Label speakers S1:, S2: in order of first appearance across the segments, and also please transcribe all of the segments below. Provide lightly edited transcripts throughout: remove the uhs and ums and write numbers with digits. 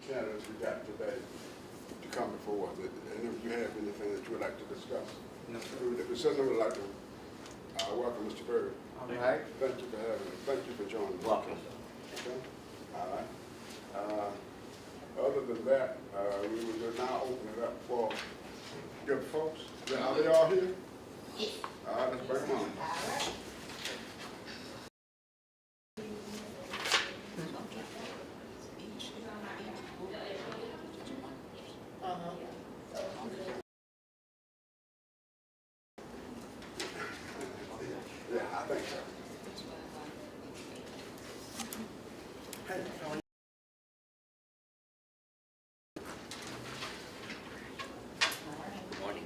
S1: candidates we got today to come before us. And if you have anything that you would like to discuss.
S2: No, sir.
S1: We certainly would like to welcome Mr. Bird.
S2: All right.
S1: Thank you for having us. Thank you for joining us.
S2: Welcome.
S1: Okay. All right. Other than that, we will now open it up for good folks. Are they all here? Yes. All right, let's bring them on. Yeah, I think so. Hey, how are you?
S2: Morning.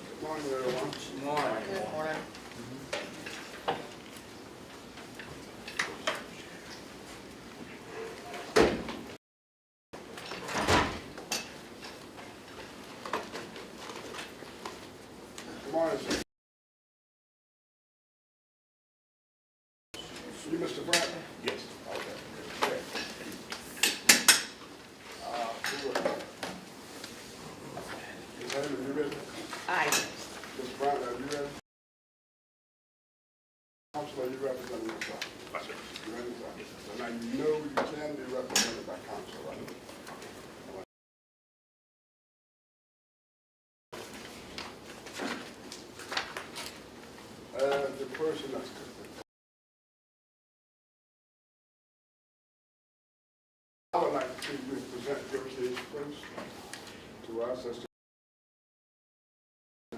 S1: Good morning, everyone.
S2: Morning.
S3: Good morning.
S1: Good morning, sir. You Mr. Bradley?
S4: Yes.
S1: Okay. Ms. Hammond, you ready?
S3: Aye.
S1: Mr. Brown, are you ready? Council, are you representing yourself?
S4: Yes, sir.
S1: You ready, sir? So now you know you can be represented by council, right? The person that's I would like to see you present your case first to us as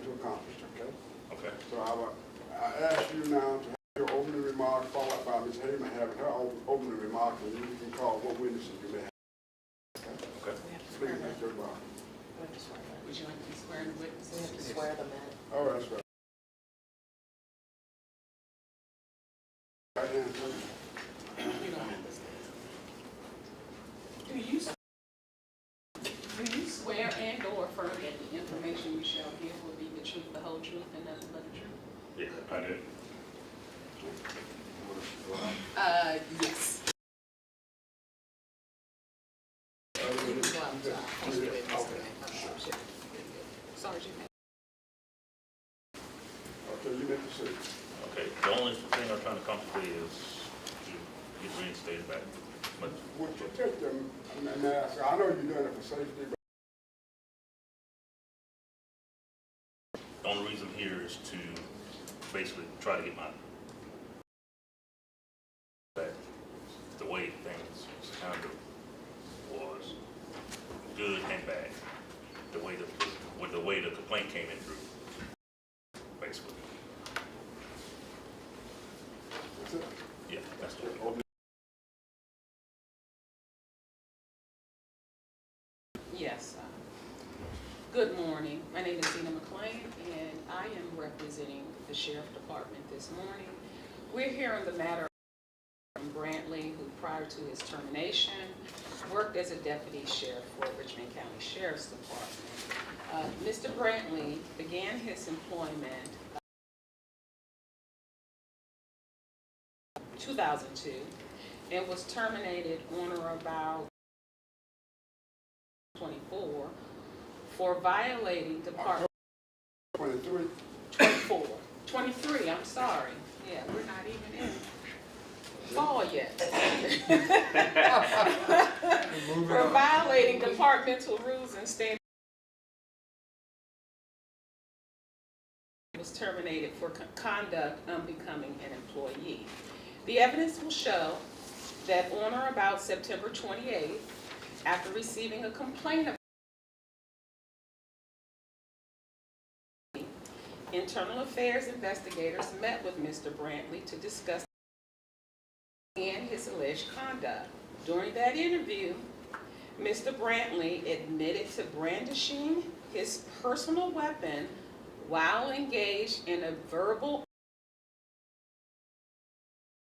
S1: to accomplish, okay?
S4: Okay.
S1: So I ask you now to have your opening remark followed by Ms. Heyman having her opening remark, and you can call what witnesses you may have.
S4: Okay.
S1: Please make your remark.
S3: Would you like to be swearing the witnesses? We have to swear them in.
S1: Oh, that's right. Right hand, please.
S3: You don't have to stand. Do you swear and or affirm that the information you shall give will be the truth, the whole truth, and nothing but the truth?
S4: Yeah, I did.
S3: Yes. Sergeant.
S1: Okay, you may proceed.
S4: Okay. The only thing I'm trying to accomplish is to get reinstated back. But
S1: Would you take them, and ask, I know you're doing it for safety, but
S4: the only reason here is to basically try to get my back. The way things kind of was good and bad. The way the complaint came in through, basically.
S1: that's it.
S4: Yeah, that's the
S3: Yes. Good morning. My name is Zena McClain, and I am representing the Sheriff Department this morning. We're here on the matter of Brantley, who prior to his termination worked as a deputy sheriff for Richmond County Sheriff's Department. Mr. Brantley began his employment 2002 and was terminated on or about 24 for violating Department
S1: 23.
S3: 24, 23, I'm sorry. Yeah, we're not even in fall yet. For violating departmental rules and standards. Was terminated for conduct unbecoming an employee. The evidence will show that on or about September 28th, after receiving a complaint of Internal Affairs investigators met with Mr. Brantley to discuss and his alleged conduct. During that interview, Mr. Brantley admitted to brandishing his personal weapon while engaged in a verbal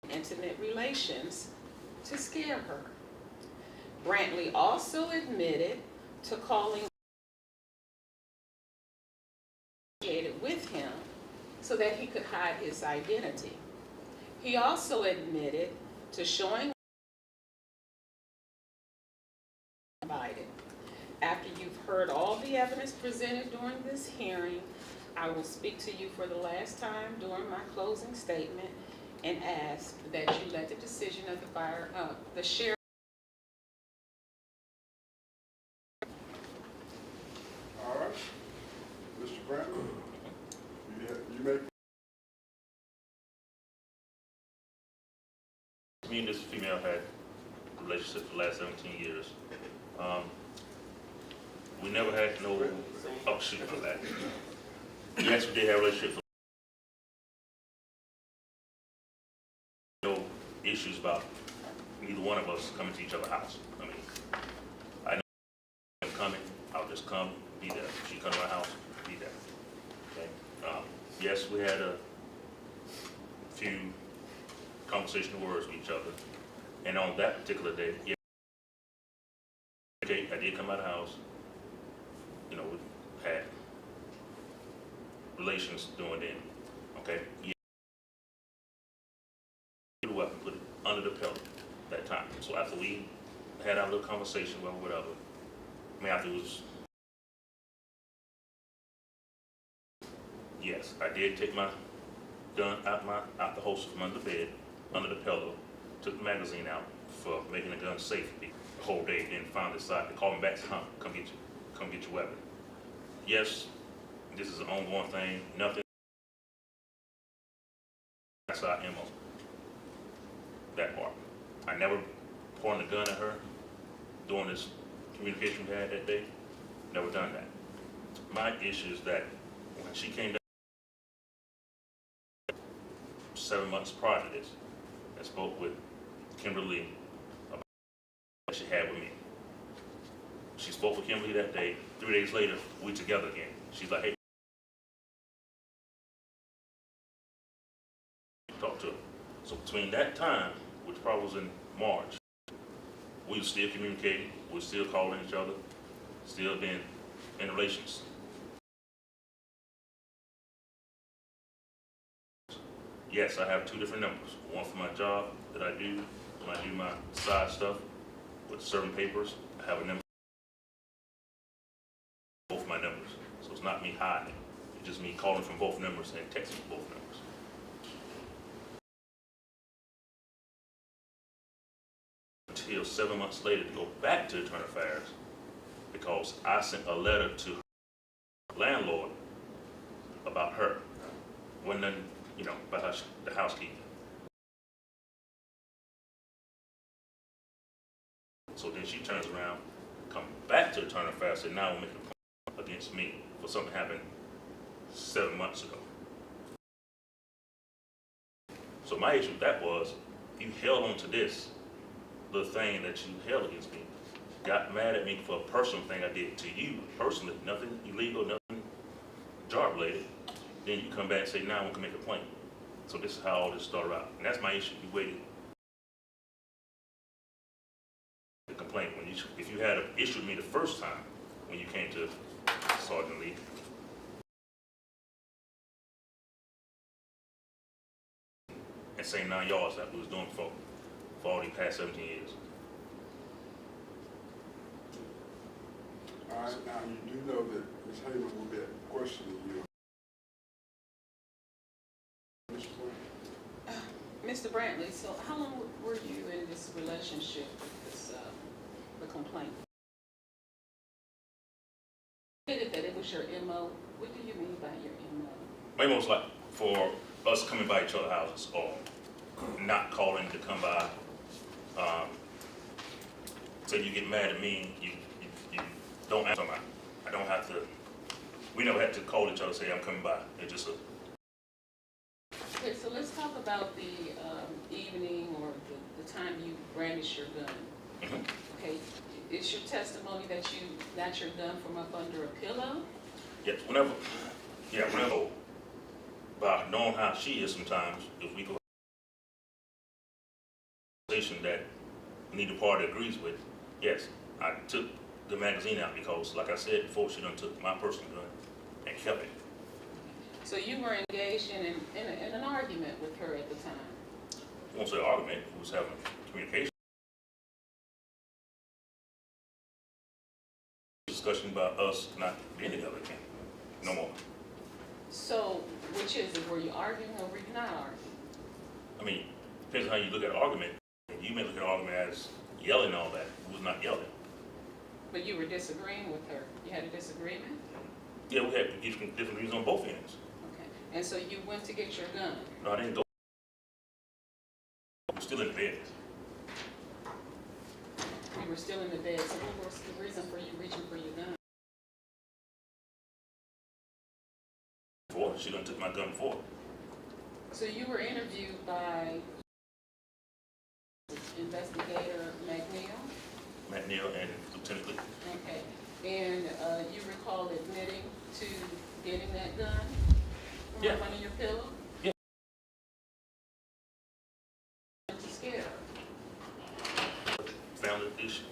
S3: intimate relations to scare her. Brantley also admitted to calling with him so that he could hide his identity. He also admitted to showing invited. After you've heard all the evidence presented during this hearing, I will speak to you for the last time during my closing statement and ask that you let the decision of the sheriff.
S1: All right. Mr. Brantley, you may.
S4: Me and this female had a relationship for the last 17 years. We never had no upshoot of that. Yes, we did have a relationship. No issues about neither one of us coming to each other's house. I mean, I know I'm coming, I'll just come, be there. She come to my house, be there. Okay? Yes, we had a few conversational words with each other. And on that particular day, yeah, I did come out of the house. You know, we had relations doing then. Okay? Yeah. Put the weapon, put it under the pillow that time. So after we had our little conversation, well, whatever, I mean, after it was, yes, I did take my gun out the holster from under the bed, under the pillow, took the magazine out for making the gun safe the whole day, then finally decided to call me back, come get your weapon. Yes, this is an ongoing thing, nothing. That's our MO. That part. I never pointed a gun at her during this communication we had that day. Never done that. My issue is that when she came down 7 months prior to this, I spoke with Kimberly about what she had with me. She spoke with Kimberly that day. 3 days later, we together again. She's like, hey, talk to her. So between that time, which probably was in March, we were still communicating, we were still calling each other, still being in relations. Yes, I have 2 different numbers. One for my job that I do when I do my side stuff with certain papers. I have a number. Both my numbers. So it's not me hiding. It's just me calling from both numbers and texting from both numbers. Until 7 months later to go back to Internal Affairs because I sent a letter to her landlord about her. Wasn't nothing, you know, about the housekeeping. So then she turns around, come back to Internal Affairs, and now we're making a point against me for something happened 7 months ago. So my issue with that was, you held on to this little thing that you held against me, got mad at me for a personal thing I did to you personally, nothing illegal, nothing job related. Then you come back and say, now I want to make a complaint. So this is how all this started out. And that's my issue. You waited to complain. If you had an issue with me the first time, when you came to Sergeant Lee, and saying 9 yards that we was doing for all these past 17 years.
S1: All right, now you do know that Ms. Heyman will be questioning you.
S3: Mr. Brantley, so how long were you in this relationship with this, the complaint? You stated that it was your MO. What do you mean by your MO?
S4: My MO was like for us coming by each other's houses or not calling to come by. So you get mad at me, you don't answer my, I don't have to, we never had to call each other and say I'm coming by. It's just a.
S3: Okay, so let's talk about the evening or the time you brandished your gun.
S4: Mm-hmm.
S3: Okay, is your testimony that you got your gun from up under a pillow?
S4: Yes, whenever, by knowing how she is sometimes, if we go that neither party agrees with, yes, I took the magazine out because, like I said before, she done took my personal gun and kept it.
S3: So you were engaged in an argument with her at the time?
S4: I won't say argument, we was having communication. Discussion about us not being together again, no more.
S3: So, which is it, were you arguing or were you not arguing?
S4: I mean, depends on how you look at an argument. You may look at an argument as yelling and all that, we was not yelling.
S3: But you were disagreeing with her, you had a disagreement?
S4: Yeah, we had different reasons on both ends.
S3: Okay, and so you went to get your gun?
S4: No, I didn't go. We were still in the bed.
S3: You were still in the bed, so what was the reason for you reaching for your gun?
S4: Before, she done took my gun before.
S3: So you were interviewed by Investigator McNeil?
S4: Matt Neal and Lieutenant Lee.
S3: Okay, and you recall admitting to getting that gun from
S4: Yeah.
S3: up under your pillow?
S4: Yeah.
S3: To scare her.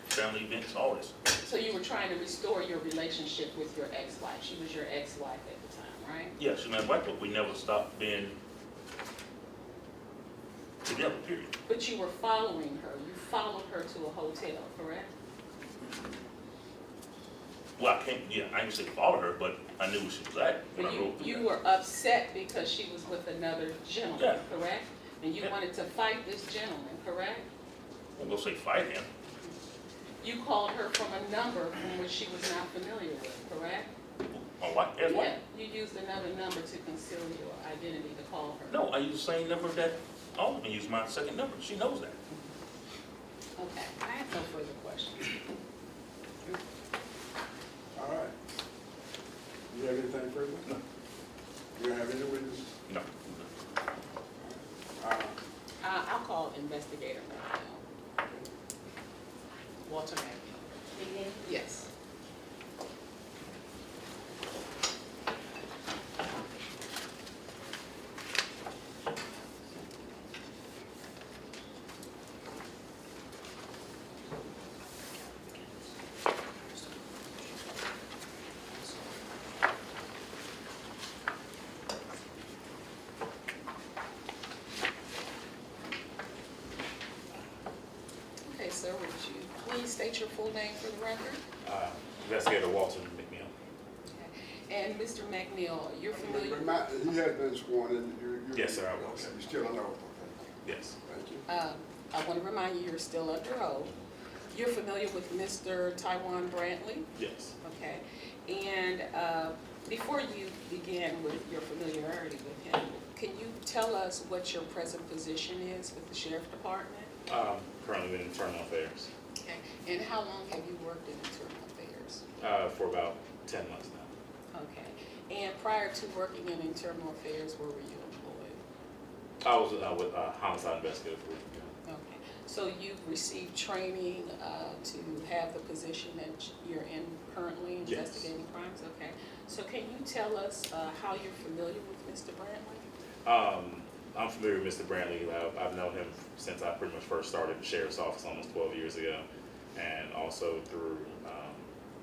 S4: Family events, all this.
S3: So you were trying to restore your relationship with your ex-wife. She was your ex-wife at the time, right?
S4: Yeah, she's my wife, but we never stopped being together, period.
S3: But you were following her. You followed her to a hotel, correct?
S4: Well, I didn't say follow her, but I knew where she was at when
S3: But
S4: I rode through
S3: you
S4: that.
S3: were upset because she was with another gentleman,
S4: Yeah.
S3: correct? And you
S4: Yeah.
S3: wanted to fight this gentleman, correct?
S4: I'm gonna say fight him.
S3: You called her from a number from which she was not familiar with, correct?
S4: My wife, as
S3: Yeah,
S4: wife.
S3: you used another number to conceal your identity to call her.
S4: No, I use the same number that Alderman used, my second number. She knows that.
S3: Okay, I have no further questions.
S1: All right. You have anything further?
S4: No.
S1: You have any witnesses?
S4: No.
S3: I'll call Investigator McNeil. Walter McNeil. Yes. Okay, sir, would you please state your full name for the record?
S5: Investigator Walter McNeil.
S3: Okay. And Mr. McNeil, you're familiar?
S1: He has been sworn in.
S5: Yes, sir, I was.
S1: Okay, you still on oath, okay.
S5: Yes.
S1: Thank you.
S3: I want to remind you, you're still under oath. You're familiar with Mr. Taiwan Brantley?
S5: Yes.
S3: Okay. And before you begin with your familiarity with him, can you tell us what your present position is with the Sheriff Department?
S5: Currently in internal affairs
S3: Okay. And how long have you worked in internal affairs?
S5: for about 10 months now.
S3: Okay. And prior to working in internal affairs, where were you employed?
S5: I was with homicide investigator for a week.
S3: Okay. So you've received training to have the position that you're in currently,
S5: Yes.
S3: investigating crimes? Okay. So can you tell us how you're familiar with Mr. Brantley?
S5: I'm familiar with Mr. Brantley. I've known him since I pretty much first started the sheriff's office almost 12 years ago, and also through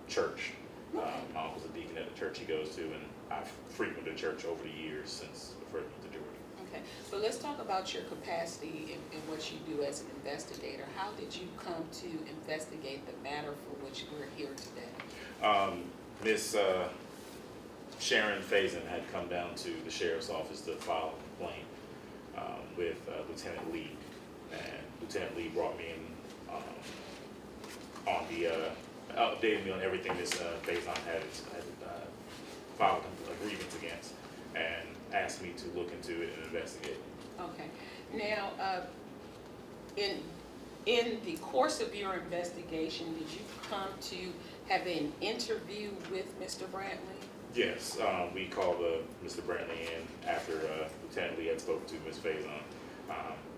S5: church. My uncle's a deacon at the church he goes to, and I've frequented church over the years since the first went to Georgia.
S3: Okay, so let's talk about your capacity in what you do as an investigator. How did you come to investigate the matter for which we're here today?
S5: Miss Sharon Faison had come down to the sheriff's office to file a complaint with Lieutenant Lee, and Lieutenant Lee brought me in on the updated me on everything Miss Faison had filed a grievance against, and asked me to look into it and investigate.
S3: Okay, now, in the course of your investigation, did you come to have an interview with Mr. Brantley?
S5: Yes, we called Mr. Brantley in after Lieutenant Lee had spoken to Ms. Faison.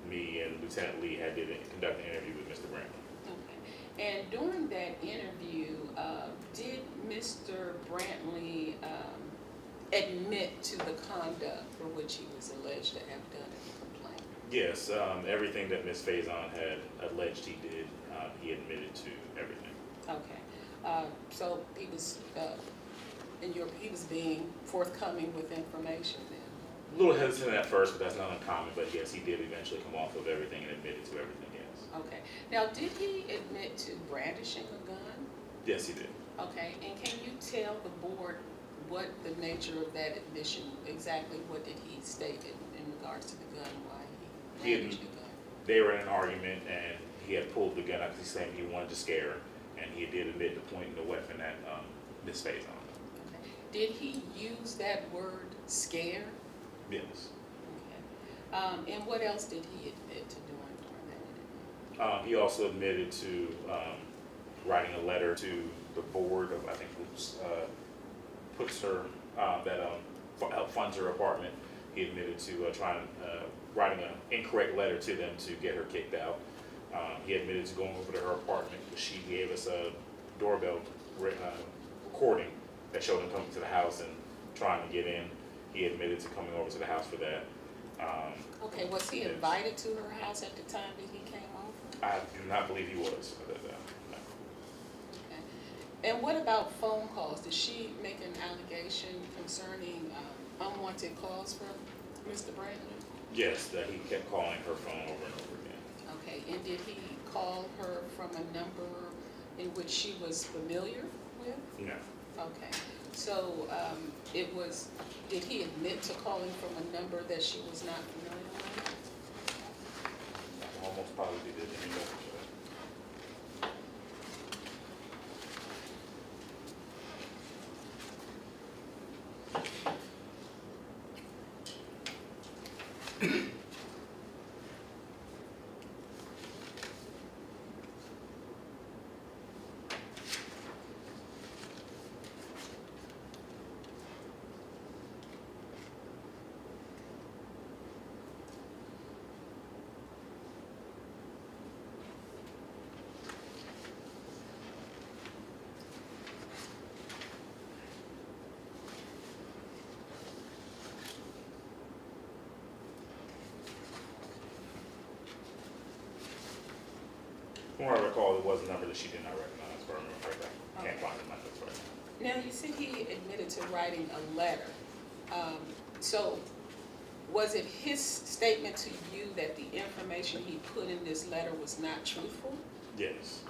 S5: Me and Lieutenant Lee had conducted an interview with Mr. Brantley.
S3: Okay, And during that interview, did Mr. Brantley admit to the conduct for which he was alleged to have done in the complaint?
S5: Yes, everything that Ms. Faison had alleged he did, he admitted to everything.
S3: Okay, so he was, he was being forthcoming with information then?
S5: A little hesitant at first, but that's not uncommon, but yes, he did eventually come off of everything and admitted to everything, yes.
S3: Okay, now did he admit to brandishing a gun?
S5: Yes, he did.
S3: Okay, and can you tell the board what the nature of that admission, exactly what did he state in regards to the gun, why he brandished the gun?
S5: They were in an argument and he had pulled the gun out because he's saying he wanted to scare her, and he did admit to pointing the weapon at Ms. Faison.
S3: Okay. Did he use that word, scare?
S5: Yes.
S3: Okay. And what else did he admit to doing during that interview?
S5: He also admitted to writing a letter to the board of, I think, puts her, that funds her apartment. He admitted to writing an incorrect letter to them to get her kicked out. He admitted to going over to her apartment because she gave us a doorbell recording that showed him coming to the house and trying to get in. He admitted to coming over to the house for that.
S3: Okay, was he
S5: yes.
S3: invited to her house at the time that he came over?
S5: I do not believe he was. No.
S3: Okay. And what about phone calls? Did she make an allegation concerning unwanted calls from Mr. Brantley?
S5: Yes, that he kept calling her phone over and over again.
S3: Okay, and did he call her from a number in which she was familiar with?
S5: No.
S3: Okay, so did he admit to calling from a number that she was not familiar with?
S5: Almost probably did. Let me double check. From what I recall, it was a number that she did not recognize, if I remember correctly. I can't find the numbers right now.
S3: Now, you said he admitted to writing a letter. So was it his statement to you that the information he put in this letter was not truthful?
S5: Yes.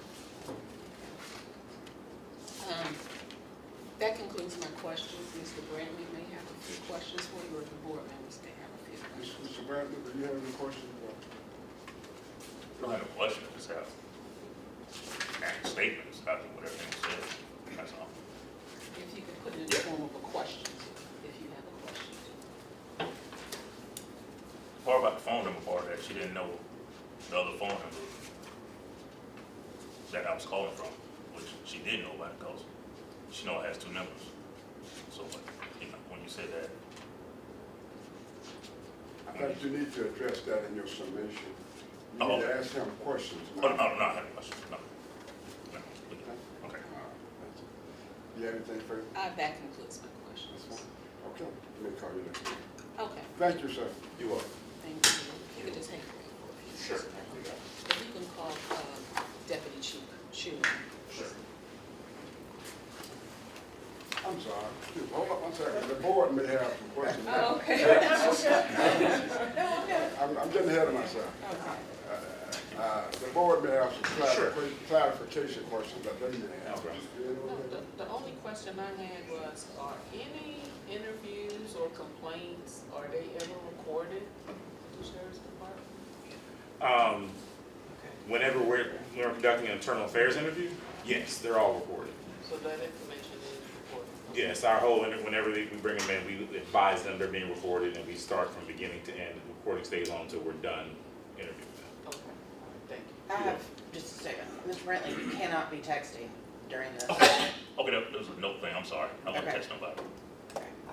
S3: That concludes my questions. Mr. Brantley may have a few questions for you, or the board members may have a few questions.
S1: Mr. Bradley, do you have any questions?
S4: I don't have a question, I just have statements after what everything said, that's all.
S3: If you could put it in the form of a question, if you have a question.
S4: Part about the phone number part that she didn't know the other phone number that I was calling from, which she did know about because she know it has two numbers. So, when you said that.
S1: I think you need to address that in your summation. You
S4: Oh.
S1: need to ask him questions.
S4: Oh, no, I'm not having a question, no. Okay.
S1: You have anything further?
S3: That concludes my questions.
S1: That's fine. Okay, let me call you next.
S3: Okay,
S1: Thank you, sir.
S5: You are.
S3: thank you. You could just hang it for a few
S5: Sure.
S3: seconds. If you can call Deputy Chief Schuler.
S5: Sure.
S1: I'm sorry. Hold up one second. The board may have some questions.
S3: Oh, okay.
S1: I'm getting ahead of myself.
S3: Okay.
S1: The board may have some
S5: Sure.
S1: clarification questions that they may have.
S5: Okay.
S6: No, the only question I had was, are any interviews or complaints, are they ever recorded to Sheriff's Department?
S5: Whenever we're conducting an internal affairs interview, yes, they're all recorded.
S6: So that information is recorded?
S5: Yes, our whole, whenever we bring them in, we advise them they're being recorded, and we start from beginning to end. The recording stays on until we're done interviewing them.
S6: Okay, thank you.
S2: I have, just a second, Mr. Brantley, you cannot be texting during this.
S4: Okay, that was a note thing, I'm sorry. I don't want to
S2: Okay.
S4: text nobody.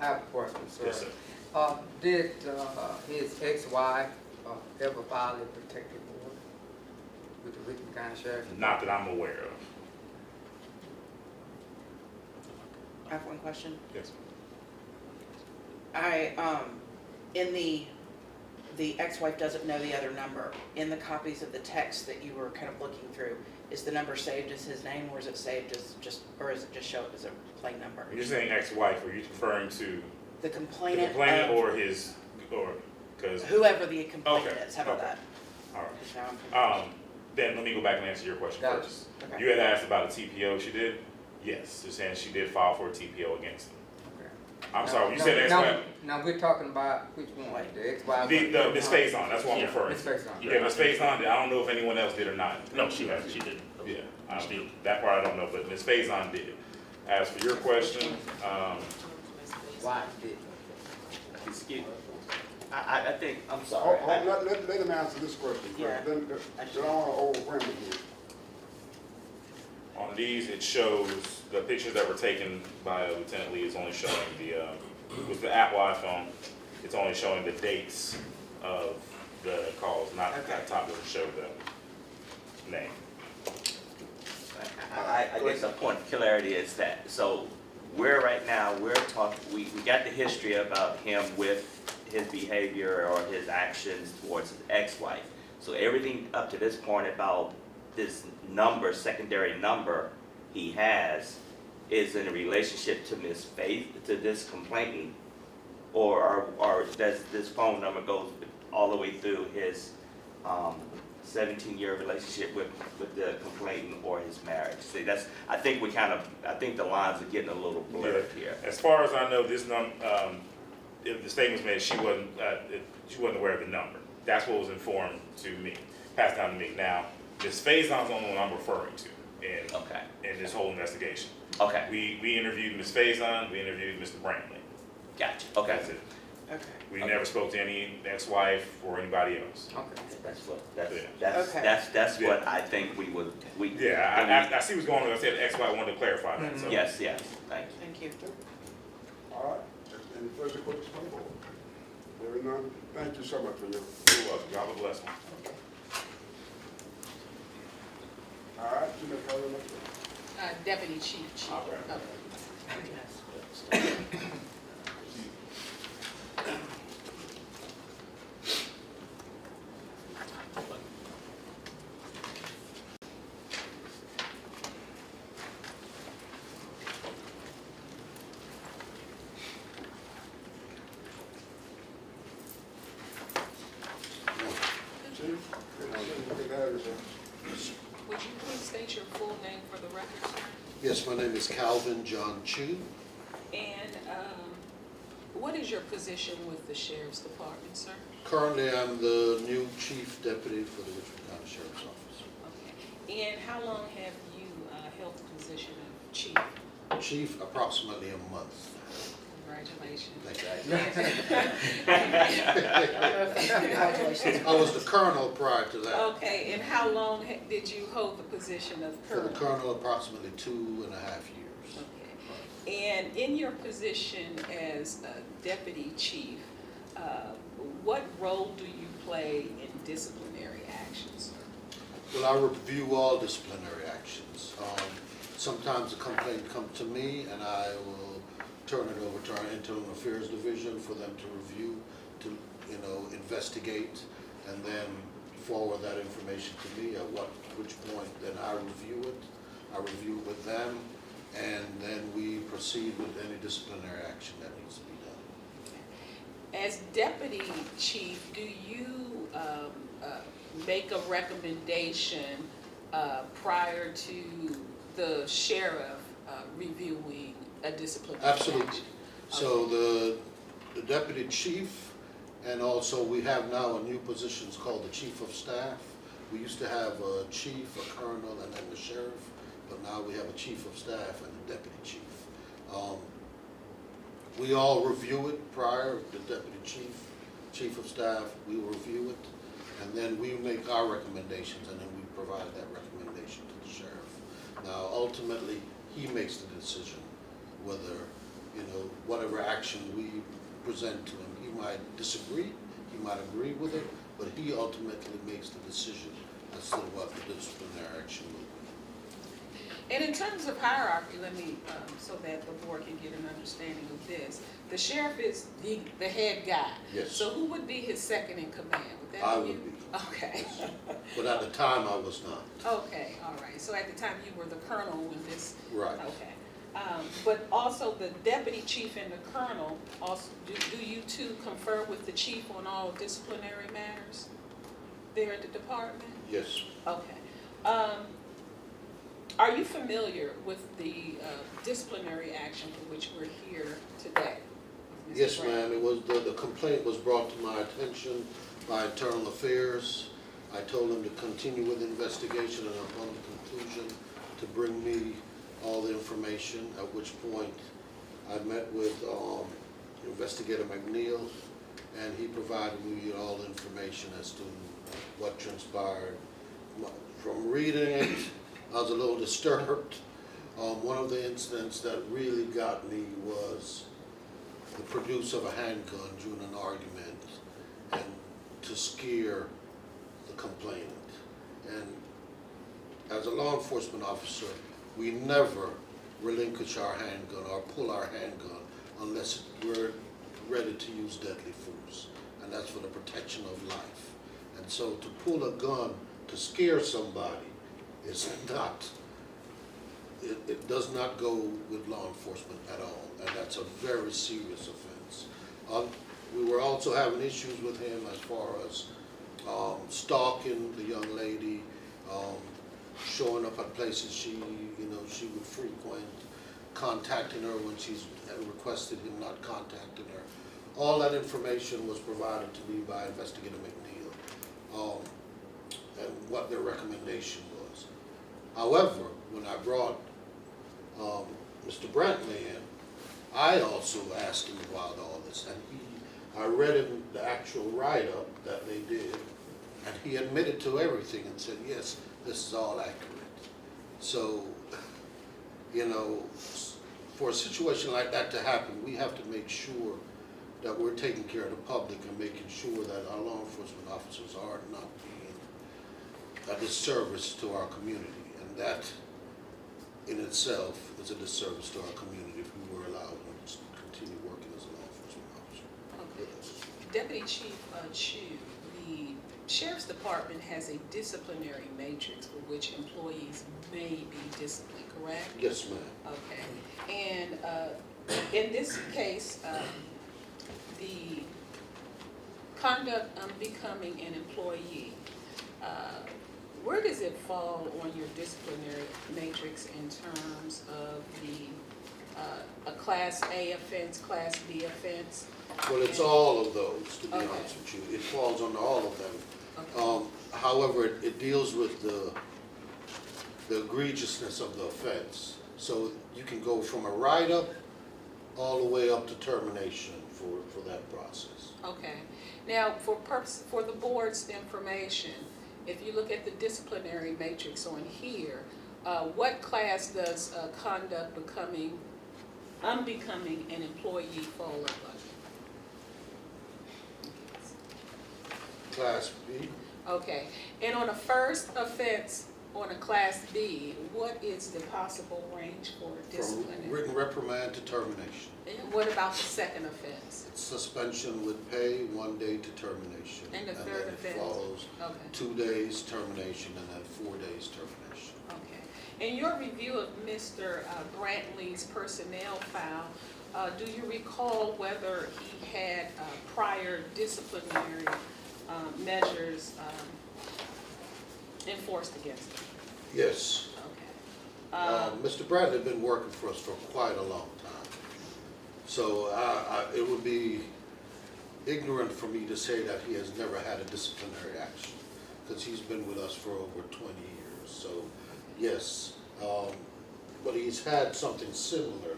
S7: I have a question, sir.
S5: Yes, sir.
S7: Did his ex-wife ever file a protective order with the Richmond County Sheriff?
S5: Not that I'm aware of.
S2: I have one question.
S5: Yes.
S2: In the ex-wife doesn't know the other number. In the copies of the text that you were kind of looking through, is the number saved as his name, or is it saved as or is it just show up as a plain number?
S5: You're saying ex-wife, are you referring to
S2: The
S5: the
S2: complainant,
S5: complainant
S2: of
S5: or his, or, because,
S2: whoever the complainant
S5: Okay,
S2: is. How about
S5: okay.
S2: that?
S5: all
S2: Is how I'm
S5: right. Then let me go back and answer your question
S7: Gotcha.
S5: first.
S2: Okay.
S5: You had asked about a TPO she did? Yes, you're saying she did file for a TPO against him.
S7: Okay.
S5: I'm
S7: Now-
S5: sorry, you
S7: now-
S5: said ex-wife?
S7: Now, we're talking about which one, the ex-wife?
S5: The Ms. Faison, that's what I'm
S4: Yeah.
S5: referring
S7: Ms.
S5: to.
S7: Faison.
S5: Yeah, Ms. Faison, I don't know if anyone else did or not.
S4: No, she didn't.
S5: Yeah,
S4: Still.
S5: that part I don't know, but Ms. Faison did. As for your question,
S7: Why did?
S8: Excuse me. I think, I'm
S1: Hold,
S8: sorry.
S1: hold, let him answer this question first.
S2: Yeah.
S1: Then I don't want to overwhelm him here.
S5: on these, it shows, the pictures that were taken by Lieutenant Lee is only showing with the Apple iPhone, it's only showing the dates of the calls, not
S2: Okay.
S5: that top doesn't show the name.
S8: I guess the point of clarity is that, so we're right now, we're talking, we got the history about him with his behavior or his actions towards his ex-wife. So everything up to this point about this number, secondary number he has, is in a relationship to Ms. Faith, to this complainant, or does this phone number goes all the way through his 17-year relationship with the complainant or his marriage? See, I think the lines are getting a little blurred here.
S5: As far as I know, if the statement was made, she wasn't aware of the number. That's what was informed to me, passed down to me. Now, Ms. Faison's the only one I'm referring to
S8: Okay.
S5: in this whole investigation.
S8: Okay.
S5: We interviewed Ms. Faison, we interviewed Mr. Brantley.
S8: Gotcha. Okay.
S5: That's it.
S2: Okay.
S5: We never spoke to any ex-wife or anybody else.
S7: Okay.
S8: That's what I think we.
S5: Yeah, I see what's going on. I said ex-wife, wanted to clarify that. So.
S8: Yes, thank you.
S2: Thank you.
S1: All right, any further questions from the board? There are none, thank you so much for your,
S5: You're welcome. God bless you.
S1: all right, you may call the next one.
S3: Deputy Chief.
S5: All right.
S3: Okay.
S1: Chief, good to have you, sir.
S3: Would you please state your full name for the record, sir?
S9: Yes, my name is Calvin John Chu.
S3: And what is your position with the Sheriff's Department, sir?
S9: Currently, I'm the new Chief Deputy for the Richmond County Sheriff's Office.
S3: Okay. And how long have you held the position of chief?
S9: Chief, approximately a month.
S3: Congratulations.
S9: Thank you.
S2: Congratulations.
S9: I was the colonel prior to that.
S3: Okay, and how long did you hold the position of
S9: For
S3: colonel?
S9: the colonel, approximately 2.5 years.
S3: Okay. And in your position as deputy chief, what role do you play in disciplinary actions?
S9: Well, I review all disciplinary actions. Sometimes a complaint comes to me, and I will turn it over to our Internal Affairs Division for them to review, to investigate, and then forward that information to me. At which point, then I review it. I review it with them, and then we proceed with any disciplinary action that needs to be done.
S3: As deputy chief, do you make a recommendation prior to the sheriff reviewing a disciplinary
S9: Absolutely.
S3: action?
S9: So the deputy chief, and also we have now a new position called the chief of staff. We used to have a chief, a colonel, and then the sheriff, but now we have a chief of staff and a deputy chief. We all review it prior, the deputy chief, chief of staff, we review it, and then we make our recommendations, and then we provide that recommendation to the sheriff. Now, ultimately, he makes the decision whether, whatever action we present to him, he might disagree, he might agree with it, but he ultimately makes the decision as to what the disciplinary action will be.
S3: And in terms of hierarchy, let me, so that the board can get an understanding of this, the sheriff is the head guy.
S9: Yes.
S3: So who would be his second in command? Would that
S9: I
S3: be you?
S9: would be.
S3: Okay.
S9: But at the time, I was not.
S3: Okay, all right. So at the time you were the colonel when this.
S9: Right.
S3: Okay. But also the deputy chief and the colonel, also, do you two confer with the chief on all disciplinary matters there at the department?
S9: Yes.
S3: Okay. Are you familiar with the disciplinary action for which we're here today? Mr.
S9: Yes,
S3: Brown?
S9: ma'am. It was, the complaint was brought to my attention by Internal Affairs. I told them to continue with the investigation and upon the conclusion to bring me all the information, at which point I met with Investigator McNeil, and he provided me with all the information as to what transpired. From reading it, I was a little disturbed. One of the incidents that really got me was the produce of a handgun during an argument and to scare the complainant. And as a law enforcement officer, we never relinquish our handgun or pull our handgun unless we're ready to use deadly force. And that's for the protection of life. And so to pull a gun to scare somebody is not, it does not go with law enforcement at all. And that's a very serious offense. We were also having issues with him as far as stalking the young lady, showing up at places she would frequent, contacting her when she's requested him not contacting her. All that information was provided to me by Investigator McNeil, and what their recommendation was. However, when I brought Mr. Brantley in, I also asked him about all this, and I read him the actual write-up that they did, and he admitted to everything and said, yes, this is all accurate. So, for a situation like that to happen, we have to make sure that we're taking care of the public and making sure that our law enforcement officers are not being a disservice to our community. And that in itself is a disservice to our community if we were allowed to continue working as a law enforcement officer.
S3: Okay. Deputy Chief Chu, the Sheriff's Department has a disciplinary matrix for which employees may be disciplined, correct?
S9: Yes, ma'am.
S3: Okay. And in this case, the conduct of becoming an employee, where does it fall on your disciplinary matrix in terms of a Class A offense, Class B offense?
S9: Well, it's all of those, to be
S3: Okay.
S9: honest with you. It falls under all of them.
S3: Okay.
S9: However, it deals with the egregiousness of the offense. So you can go from a write-up all the way up to termination for that process.
S3: Okay. Now, for the board's information, if you look at the disciplinary matrix on here, what class does conduct unbecoming an employee fall under?
S9: Class B?
S3: Okay. And on a first offense, on a Class B, what is the possible range for
S9: From
S3: disciplinary?
S9: written reprimand to termination.
S3: And what about the second offense?
S9: It's suspension with pay, 1 day to termination.
S3: And the third
S9: then
S3: offense?
S9: it follows
S3: Okay.
S9: 2 days termination and then 4 days termination.
S3: Okay. In your review of Mr. Brantley's personnel file, do you recall whether he had prior disciplinary measures enforced against him?
S9: Yes.
S3: Okay.
S9: Mr. Bradley had been working for us for quite a long time. So it would be ignorant for me to say that he has never had a disciplinary action, because he's been with us for over 20 years. So yes, but he's had something similar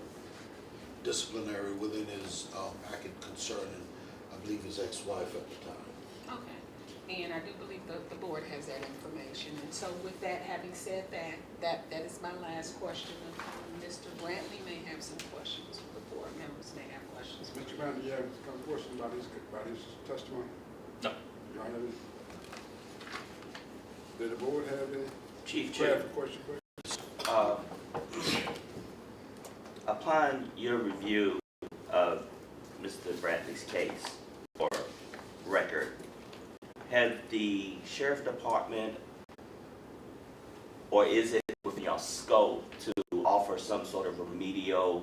S9: disciplinary within his packet concerning, I believe, his ex-wife at the time.
S3: Okay. And I do believe the board has that information. And so with that, having said that is my last question. Mr. Brantley may have some questions. The board members may have questions.
S1: Mr. Brown, do you have a question about his testimony?
S4: No.
S1: You all have any? Did the board have any
S8: Chief Chair,
S1: question, please?
S8: upon your review of Mr. Bradley's case or record, have the sheriff department, or is it within your scope to offer some sort of remedial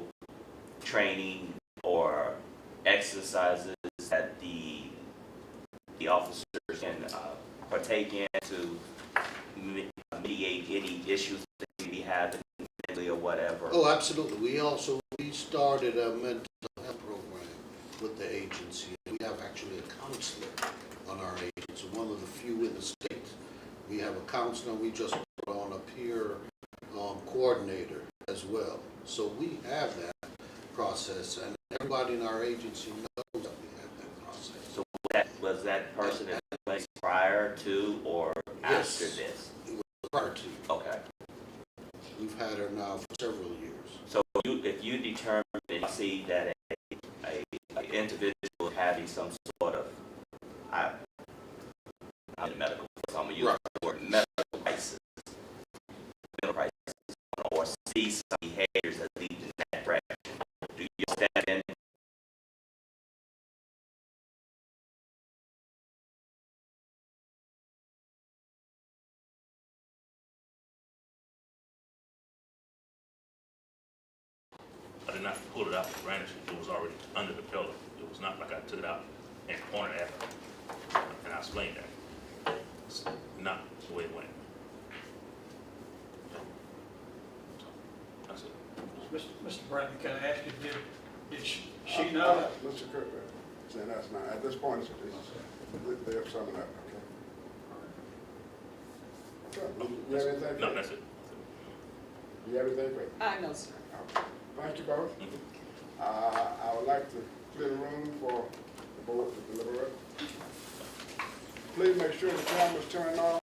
S8: training or exercises that the officers can partake in to mediate any issues that they may be having mentally or whatever?
S9: Oh, absolutely. We started a mental health program with the agency. We have actually a counselor on our agency, one of the few in the state. We have a counselor, we just put on a peer coordinator as well. So we have that process, and everybody in our agency knows that we have that process.
S8: So was that person in place prior to or
S9: Yes.
S8: after this?
S9: It was prior to.
S8: Okay.
S9: We've had her now for several years.
S8: So if you determine and you see that a individual having some sort of, I'm in the medical, so I'm gonna use the word medical crisis, or see some behaviors that lead in that direction, do you stand in?
S4: I did not pull it out for granted. It was already under the pillow. It was not like I took it out and pointed at her. And I explained that. It's not the way it went. So, that's it.
S10: Mr. Bradley, can I ask you, did she
S1: No,
S10: know?
S1: Mr. Cook, saying that's not, at this point, they're summing up, okay? Okay, you have anything?
S4: No, that's it.
S1: You have anything, Craig?
S3: No, sir.
S1: Okay. Thank you both. I would like to clear the room for the board to deliberate. Please make sure the camera's turned on.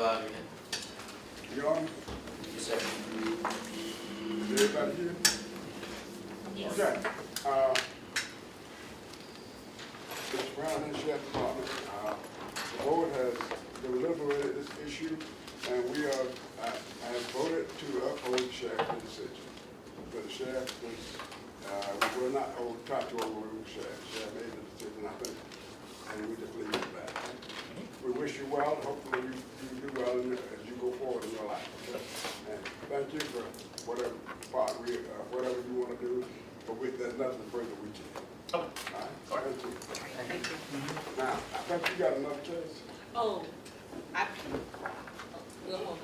S11: argument.
S1: You on?
S11: Yes, sir.
S1: Everybody here?
S11: Yes.
S1: Okay. Mr. Brown and Sheriff Department, the board has deliberated this issue, and we are, has voted to uphold the sheriff's decision. But the sheriff was, we will not try to overrule the sheriff. The sheriff made the decision, I think, and we just leave it at that. We wish you well, and hopefully you do well as you go forward in your life. Okay? And thank you for whatever part whatever you want to do, but there's nothing further we can do.
S4: Oh,
S1: All right? Thank you. Now, I think you got another case.
S3: Oh,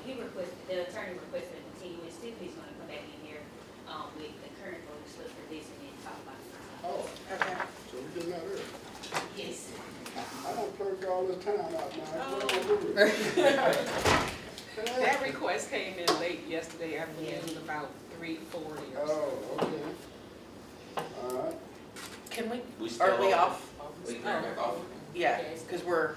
S12: He requested, the attorney requested a continuance. Tiffany's gonna come back in here, with the current voting slip for this and then talk about it.
S1: Oh,
S2: Okay.
S1: so we getting that early.
S12: Yes.
S1: I don't clerk all this time out now.
S3: that request came in late yesterday afternoon, about 3:40 or so.
S1: Oh, okay. All right.
S2: Can we,
S8: We still
S2: are we
S8: open.
S2: off?
S11: We can go back off.
S2: Yeah, because we're